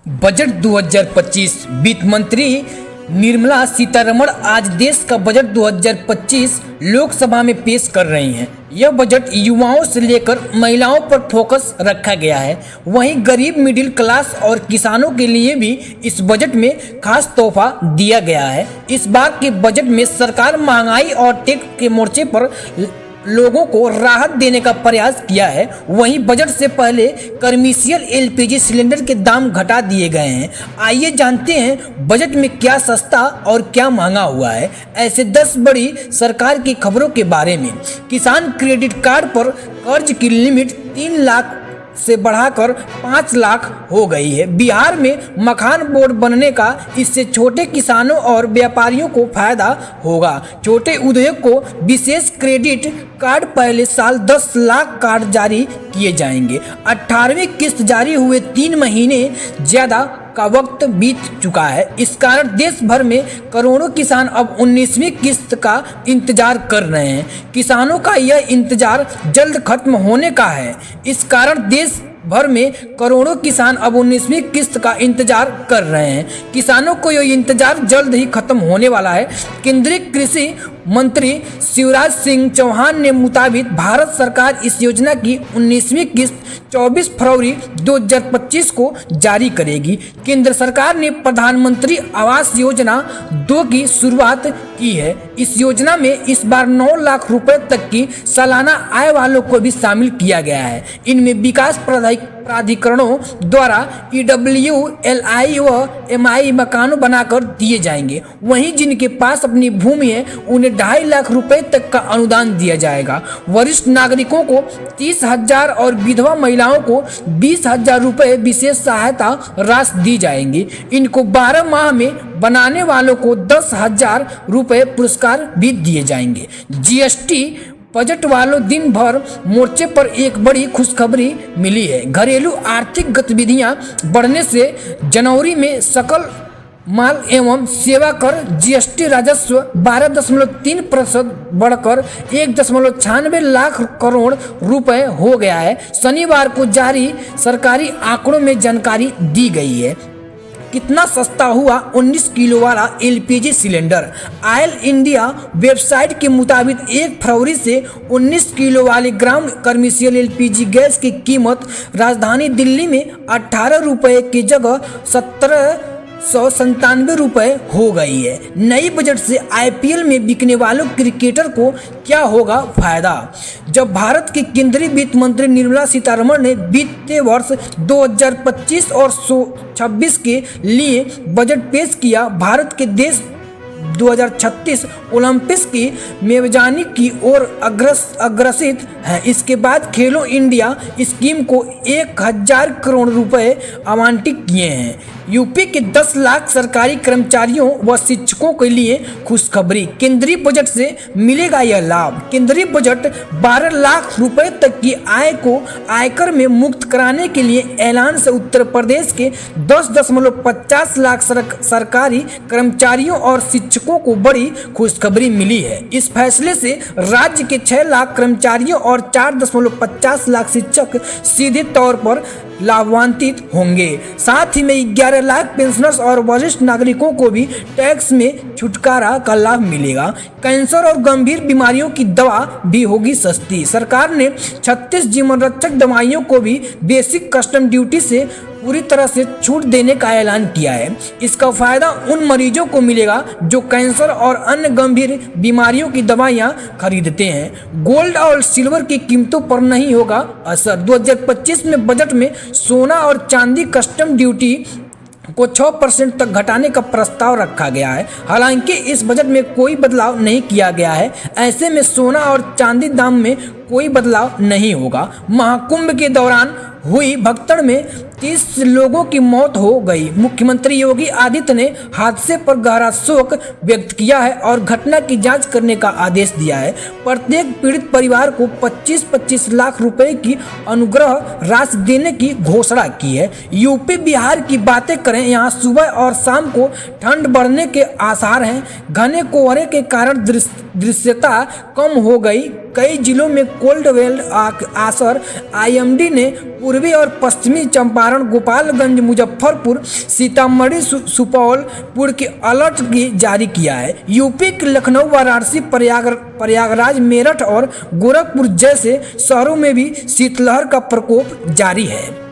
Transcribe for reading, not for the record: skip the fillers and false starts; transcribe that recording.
Budget 2025 वित्त मंत्री निर्मला सीतारमण आज देश का बजट 2025 लोकसभा में पेश कर रही हैं। यह बजट युवाओं से लेकर महिलाओं पर फोकस रखा गया है। वहीं गरीब, मिडिल क्लास और किसानों के लिए भी इस बजट में खास तोहफा दिया गया है। इस बार के बजट में सरकार महंगाई और टैक्स के मोर्चे पर लोगों को राहत देने का प्रयास किया है। वहीं बजट से पहले कमर्शियल एलपीजी सिलेंडर के दाम घटा दिए गए हैं। आइए जानते हैं बजट में क्या सस्ता और क्या महंगा हुआ है। ऐसे 10 बड़ी सरकार की खबरों के बारे में। किसान क्रेडिट कार्ड पर कर्ज की लिमिट 3 लाख से बढ़ाकर 5 लाख हो गई है। बिहार में मखान बोर्ड बनने का इससे छोटे किसानों और व्यापारियों को फायदा होगा। छोटे उद्योग को विशेष क्रेडिट कार्ड पहले साल 10 लाख कार्ड जारी किए जाएंगे। 18वीं किस्त जारी हुए 3 महीने ज्यादा का वक्त बीत चुका है। इस कारण देश भर में करोड़ों किसान अब 19वीं किस्त का इंतजार कर रहे हैं। किसानों का यह इंतजार जल्द खत्म होने का है। इस कारण देश भर में करोड़ों किसान अब 19वीं किस्त का इंतजार कर रहे हैं। किसानों को यह इंतजार जल्द ही खत्म होने वाला है। केंद्रीय कृषि मंत्री शिवराज सिंह चौहान ने मुताबिक भारत सरकार इस योजना की 19वीं किस्त 24 फरवरी 2025 को जारी करेगी। केंद्र सरकार ने प्रधानमंत्री आवास योजना 2 की शुरुआत की है। इस योजना में इस बार 9 लाख रुपए तक की सालाना आय वालों को भी शामिल किया गया है। इनमें विकास प्राधिकरणों द्वारा EW, LI व MI मकानों बनाकर दिए जाएंगे। वहीं जिनके पास अपनी भूमि है उन्हें 2.5 लाख रुपए तक का अनुदान दिया जाएगा। वरिष्ठ नागरिकों को 30,000 और विधवा महिलाओं को 20,000 रुपए विशेष सहायता राशि दी जाएंगी। इनको 12 माह में बनाने वालों को 10,000 रुपए पुरस्कार भी दिए जाएंगे। GST बजट वालों दिन भर मोर्चे पर एक बड़ी खुशखबरी मिली है। घरेलू आर्थिक गतिविधियां बढ़ने से जनवरी में सकल माल एवं सेवा कर GST राजस्व 12.3% बढ़कर 1.96 लाख करोड़ रुपए हो गया है। शनिवार को जारी सरकारी आंकड़ों में जानकारी दी गई है। कितना सस्ता हुआ 19 किलो वाला LPG cylinder. Oil India website के मुताबिक 1 फरवरी से 19 किलो वाले ग्राम कमर्शियल LPG गैस की कीमत राजधानी दिल्ली में 18 रुपये की जगह 1797 रुपये हो गई है। नई बजट से IPL में बिकने वालों क्रिकेटर को क्या होगा फायदा। जब भारत की केंद्रीय वित्त मंत्री निर्मला सीतारमण ने वित्तीय वर्ष 2025 और 26 के लिए बजट पेश किया, भारत के देश 2036 ओलंपिक्स की मेजबानी की ओर अग्रसित है। इसके बाद खेलो इंडिया स्कीम को 1000 करोड़ रुपए आवंटित किए हैं। यूपी के 10 लाख सरकारी कर्मचारियों व शिक्षकों के लिए खुशखबरी। केंद्रीय बजट से मिलेगा यह लाभ। केंद्रीय बजट 12 लाख रुपए तक की आय को आयकर में मुक्त कराने के लिए ऐलान से उत्तर प्रदेश के 10.50 लाख सरकारी कर्मचारियों और शिक्षकों को बड़ी खुशखबरी मिली है। इस फैसले से राज्य के 6 लाख कर्मचारियों और 4.50 लाख शिक्षक सीधे तौर पर लाभान्वित होंगे। साथ ही में 11 लाख पेंशनर्स और वरिष्ठ नागरिकों को भी टैक्स में छुटकारा का लाभ मिलेगा। कैंसर और गंभीर बीमारियों की दवा भी होगी सस्ती। सरकार ने 36 जीवन रक्षक दवाइयों को भी बेसिक कस्टम ड्यूटी से पूरी तरह से छूट देने का ऐलान किया है। इसका फायदा उन मरीजों को मिलेगा जो कैंसर और अन्य गंभीर बीमारियों की दवाइयां खरीदते हैं। गोल्ड और सिल्वर की कीमतों पर नहीं होगा असर। 2025 में बजट में सोना और चांदी कस्टम ड्यूटी को 6% तक घटाने का प्रस्ताव रखा गया है। हालांकि इस बजट में कोई बदलाव नहीं किया गया है। ऐसे में सोना और चांदी दाम में कोई बदलाव नहीं होगा। महाकुंभ के दौरान हुई भगदड़ में 30 लोगों की मौत हो गई। मुख्यमंत्री योगी आदित्य ने हादसे पर गहरा शोक व्यक्त किया है और घटना की जांच करने का आदेश दिया है। प्रत्येक पीड़ित परिवार को 25-25 लाख रुपए की अनुग्रह राशि देने की घोषणा की है। यूपी बिहार की बातें करें, यहाँ सुबह और शाम को ठंड बढ़ने के आसार हैं। घने कोहरे के कारण दृश्यता कम हो गई। कई जिलों में कोल्ड वेव असर। IMD ने पूर्वी और पश्चिमी चंपारण, गोपालगंज, मुजफ्फरपुर, सीतामढ़ी, सुपौल, पुर की अलर्ट जारी किया है। यूपी के लखनऊ, वाराणसी, प्रयागराज, मेरठ और गोरखपुर जैसे शहरों में भी शीतलहर का प्रकोप जारी है।